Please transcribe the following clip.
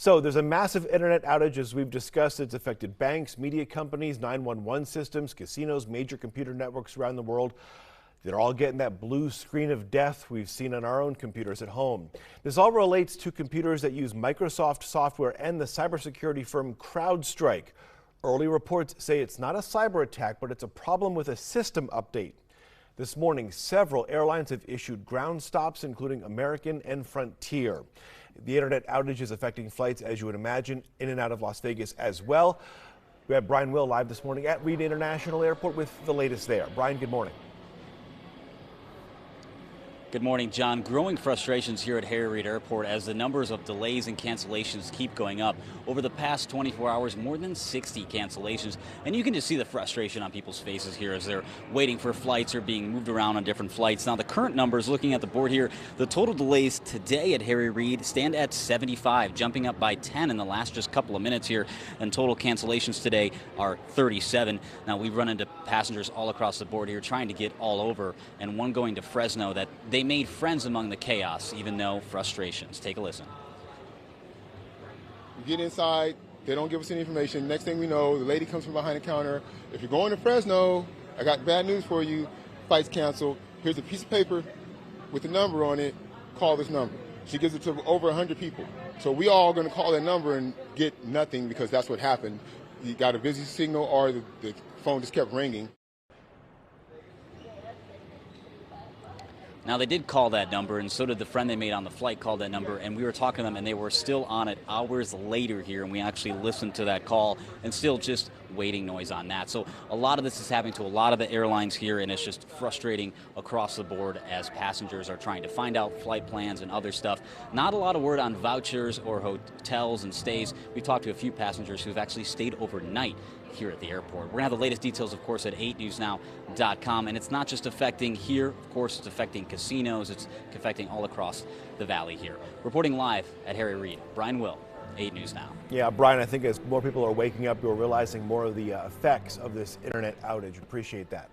So there's a massive internet outage, as we've discussed. It's affected banks, media companies, 911 systems, casinos, major computer networks around the world. They're all getting that blue screen of death we've seen on our own computers at home. This all relates to computers that use Microsoft software and the cybersecurity firm CrowdStrike. Early reports say it's not a cyber attack, but it's a problem with a system update. This morning, several airlines have issued ground stops, including American and Frontier. The internet outage is affecting flights, as you would imagine, in and out of Las Vegas as well. We have Brian Will live this morning at Reed International Airport with the latest there. Brian, good morning. Good morning, John. Growing frustrations here at Harry Reid Airport as the numbers of delays and cancellations keep going up. Over the past 24 hours, more than 60 cancellations. And you can just see the frustration on people's faces here as they're waiting for flights or being moved around on different flights. Now, the current numbers, looking at the board here, the total delays today at Harry Reid stand at 75, jumping up by 10 in the last just couple of minutes here. And total cancellations today are 37. Now, we run into passengers all across the board here trying to get all over, and one going to Fresno that they made friends among the chaos, even though frustrations. Take a listen. We get inside, they don't give us any information. Next thing we know, the lady comes from behind the counter. If you're going to Fresno, I got bad news for you. Flight's canceled. Here's a piece of paper with a number on it. Call this number. She gives it to over 100 people. So we all going to call that number and get nothing because that's what happened. You got a busy signal or the phone just kept ringing. Now, they did call that number, and so did the friend they made on the flight called that number, and we were talking to them, and they were still on it hours later here, and we actually listened to that call, and still just waiting noise on that. So a lot of this is happening to a lot of the airlines here, and it's just frustrating across the board as passengers are trying to find out flight plans and other stuff. Not a lot of word on vouchers or hotels and stays. We've talked to a few passengers who've actually stayed overnight here at the airport. We're going to have the latest details, of course, at 8newsnow.com. And it's not just affecting here. Of course, it's affecting casinos. It's affecting all across the valley here. Reporting live at Harry Reid, Brian Will, 8 News Now. Yeah, Brian, I think as more people are waking up, we're realizing more of the effects of this internet outage. Appreciate that.